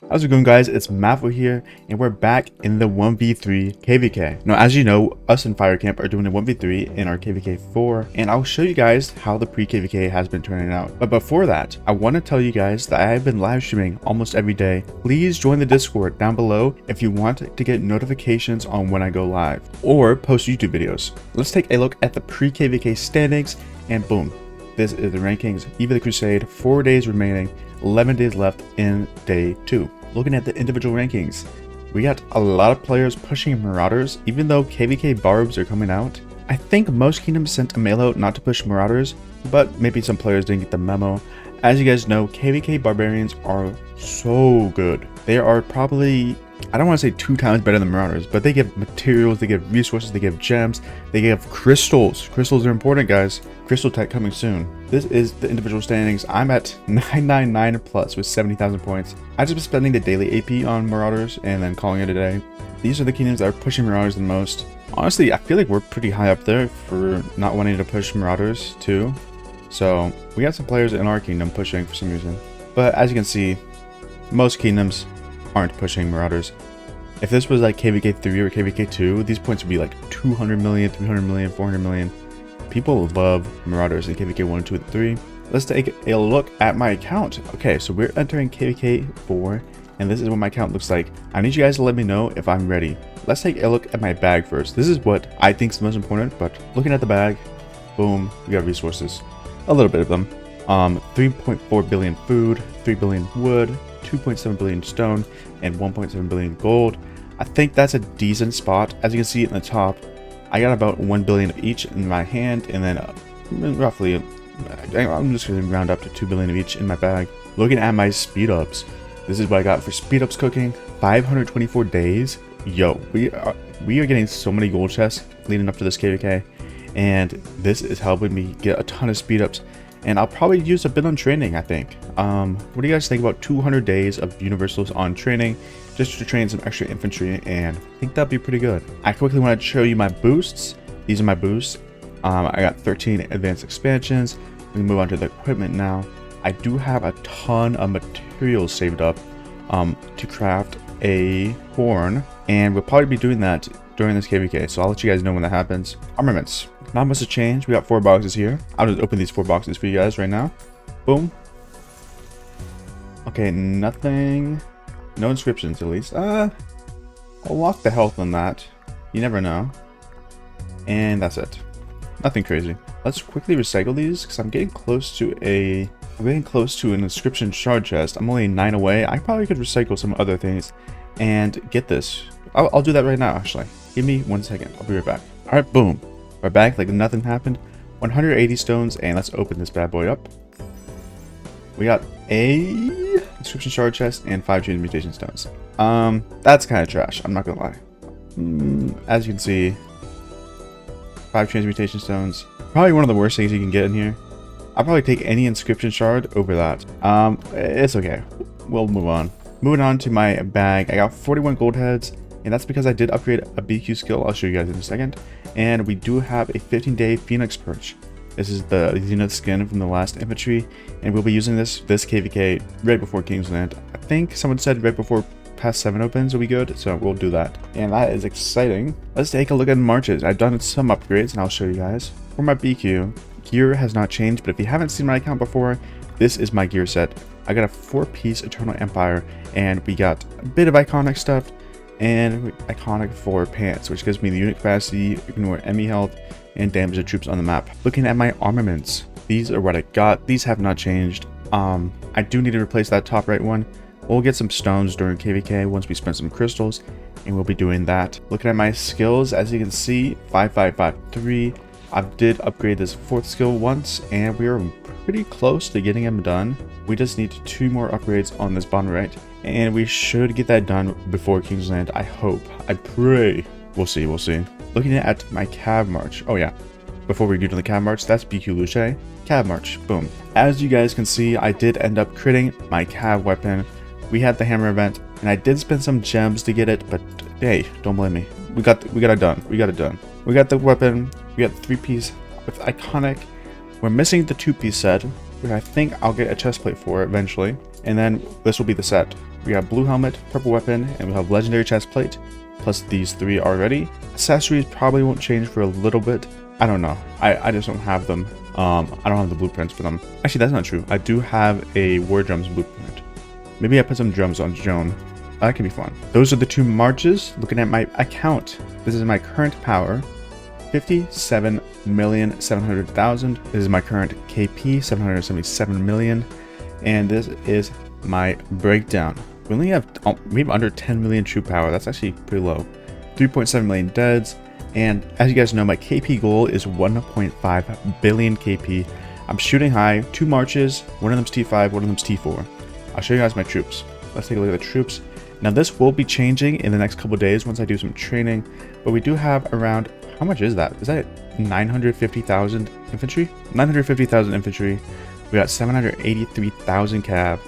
How's it going, guys? It's Maffu here, and we're back in the 1v3 KVK. Now, as you know, us and Fire Camp are doing a 1v3 in our KVK 4, and I'll show you guys how the pre-KVK has been turning out. But before that, I want to tell you guys that I have been live streaming almost every day. Please join the Discord down below if you want to get notifications on when I go live, or post YouTube videos. Let's take a look at the pre-KVK standings, and boom, this is the rankings. Eve of the Crusade, 4 days remaining, 11 days left in day 2. Looking at the individual rankings, we got a lot of players pushing Marauders, even though KVK Barbs are coming out. I think most kingdoms sent a mail out not to push Marauders, but maybe some players didn't get the memo. As you guys know, KVK Barbarians are so good. They are probably, I don't want to say 2 times better than Marauders, but they give materials, they give resources, they give gems, they give crystals. Crystals are important, guys. Crystal tech coming soon. This is the individual standings. I'm at 999 plus with 70,000 points. I've just been spending the daily AP on Marauders and then calling it a day. These are the kingdoms that are pushing Marauders the most. Honestly, I feel like we're pretty high up there for not wanting to push Marauders too. So we got some players in our kingdom pushing for some reason. But as you can see, most kingdoms aren't pushing Marauders. If this was like KVK 3 or KVK 2, these points would be like 200 million, 300 million, 400 million. People love Marauders in KVK 1, 2, and 3. Let's take a look at my account. Okay, so we're entering KVK 4, and this is what my account looks like. I need you guys to let me know if I'm ready. Let's take a look at my bag first. This is what I think is the most important, but looking at the bag, boom, we got resources. A little bit of them. 3.4 billion food, 3 billion wood, 2.7 billion stone, and 1.7 billion gold. I think that's a decent spot. As you can see in the top, I got about 1 billion of each in my hand, and then roughly, I'm just going to round up to 2 billion of each in my bag. Looking at my speed ups, this is what I got for speed ups cooking, 524 days. Yo, we are getting so many gold chests leading up to this KVK, and this is helping me get a ton of speed ups. And I'll probably use a bit on training, I think. What do you guys think about 200 days of universals on training, just to train some extra infantry? And I think that'd be pretty good. I quickly want to show you my boosts. These are my boosts. I got 13 advanced expansions. We can move on to the equipment now. I do have a ton of materials saved up to craft a horn, and we'll probably be doing that during this KVK, so I'll let you guys know when that happens. Armaments. Not much to change. We got 4 boxes here. I'll just open these 4 boxes for you guys right now. Boom. Okay, nothing. No inscriptions, at least. I'll lock the health on that. You never know. And that's it. Nothing crazy. Let's quickly recycle these, because I'm getting close to an inscription shard chest. I'm only 9 away. I probably could recycle some other things and get this. I'll do that right now, actually. Give me 1 second. I'll be right back. Alright, boom. We're back like nothing happened. 180 stones, and let's open this bad boy up. We got a inscription shard chest and 5 transmutation stones. That's kind of trash, I'm not gonna lie. As you can see, 5 transmutation stones. Probably one of the worst things you can get in here. I'll probably take any inscription shard over that. It's okay. We'll move on. Moving on to my bag, I got 41 gold heads, and that's because I did upgrade a BQ skill. I'll show you guys in a second. And we do have a 15-day Phoenix perch. This is the Zenith skin from the last infantry, and we'll be using this KVK right before Kingsland. I think someone said right before past 7 opens will be good, so we'll do that. And that is exciting. Let's take a look at marches. I've done some upgrades, and I'll show you guys. For my BQ, gear has not changed, but if you haven't seen my account before, this is my gear set. I got a 4-piece Eternal Empire, and we got a bit of iconic stuff, and iconic 4 pants, which gives me the unit capacity, ignore enemy health, and damage the troops on the map. Looking at my armaments, these are what I got. These have not changed. I do need to replace that top right one. We'll get some stones during KVK once we spend some crystals, and we'll be doing that. Looking at my skills, as you can see, 5553. I did upgrade this 4th skill once, and we are pretty close to getting them done. We just need 2 more upgrades on this bottom right, and we should get that done before Kingsland. I hope. I pray. We'll see. We'll see. Looking at my Cav March. Oh yeah. Before we do the Cav March, that's BQ Luce. Cav March. Boom. As you guys can see, I did end up critting my Cav weapon. We had the hammer event, and I did spend some gems to get it, but hey, don't blame me. We got it done. We got it done. We got the weapon. We got the 3-piece with iconic. We're missing the 2-piece set, which I think I'll get a chest plate for eventually. And then this will be the set. We got blue helmet, purple weapon, and we have legendary chest plate, plus these 3 already. Accessories probably won't change for a little bit. I don't know. I just don't have them. I don't have the blueprints for them. Actually, that's not true. I do have a war drums blueprint. Maybe I put some drums on Joan. That can be fun. Those are the 2 marches. Looking at my account, this is my current power, 57,700,000. This is my current KP, 777 million, and this is my breakdown. We only have under 10 million troop power. That's actually pretty low. 3.7 million deads, and as you guys know, my KP goal is 1.5 billion KP. I'm shooting high. 2 marches. One of them's T5, one of them's T4. I'll show you guys my troops. Let's take a look at the troops. Now this will be changing in the next couple days once I do some training, but we do have around, how much is that? Is that 950,000 infantry? 950,000 infantry. We got 783,000 cav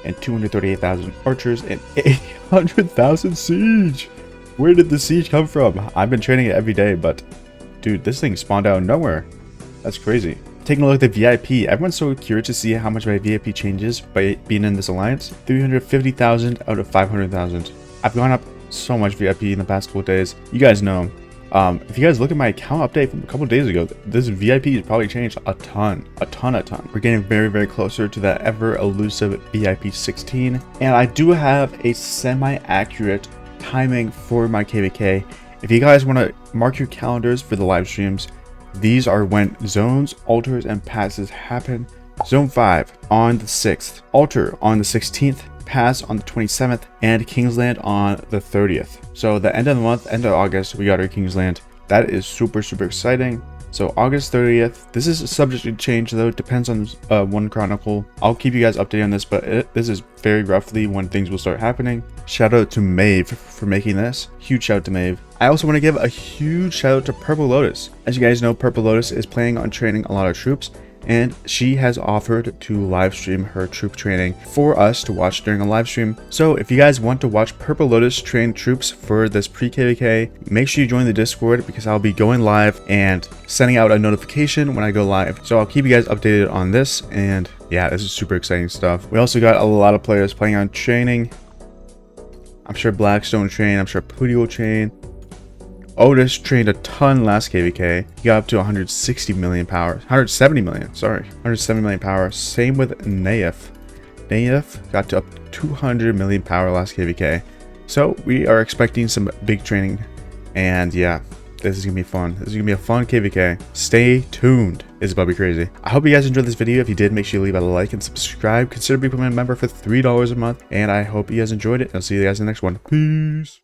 and 238,000 archers and 800,000 siege. Where did the siege come from? I've been training it every day, but dude, this thing spawned out of nowhere. That's crazy. Taking a look at the VIP, everyone's so curious to see how much my VIP changes by being in this alliance. 350,000 out of 500,000. I've gone up so much VIP in the past couple days. You guys know. If you guys look at my account update from a couple days ago, this VIP has probably changed a ton. We're getting very, very closer to that ever elusive VIP 16. And I do have a semi-accurate timing for my KVK. If you guys want to mark your calendars for the live streams, these are when zones, altars, and passes happen. Zone 5 on the 6th, altar on the 16th, pass on the 27th, and Kingsland on the 30th. So the end of the month, end of August, we got our Kingsland. That is super, super exciting. So August 30th, this is subject to change though, it depends on one chronicle. I'll keep you guys updated on this, but this is very roughly when things will start happening. Shout out to Maeve for making this. Huge shout out to Maeve. I also want to give a huge shout out to Purple Lotus. As you guys know, Purple Lotus is planning on training a lot of troops, and she has offered to live stream her troop training for us to watch during a live stream. So if you guys want to watch Purple Lotus train troops for this pre-KVK, make sure you join the Discord because I'll be going live and sending out a notification when I go live. So I'll keep you guys updated on this, and yeah, this is super exciting stuff. We also got a lot of players planning on training. I'm sure Blackstone train, I'm sure Pooty will train. Otis trained a ton last KVK. He got up to 160 million power. 170 million, sorry. 170 million power. Same with Naif. Naif got to up to 200 million power last KVK. So we are expecting some big training. And yeah, this is going to be fun. This is going to be a fun KVK. Stay tuned. It's about to be crazy. I hope you guys enjoyed this video. If you did, make sure you leave a like and subscribe. Consider becoming a member for $3 a month. And I hope you guys enjoyed it. I'll see you guys in the next one. Peace.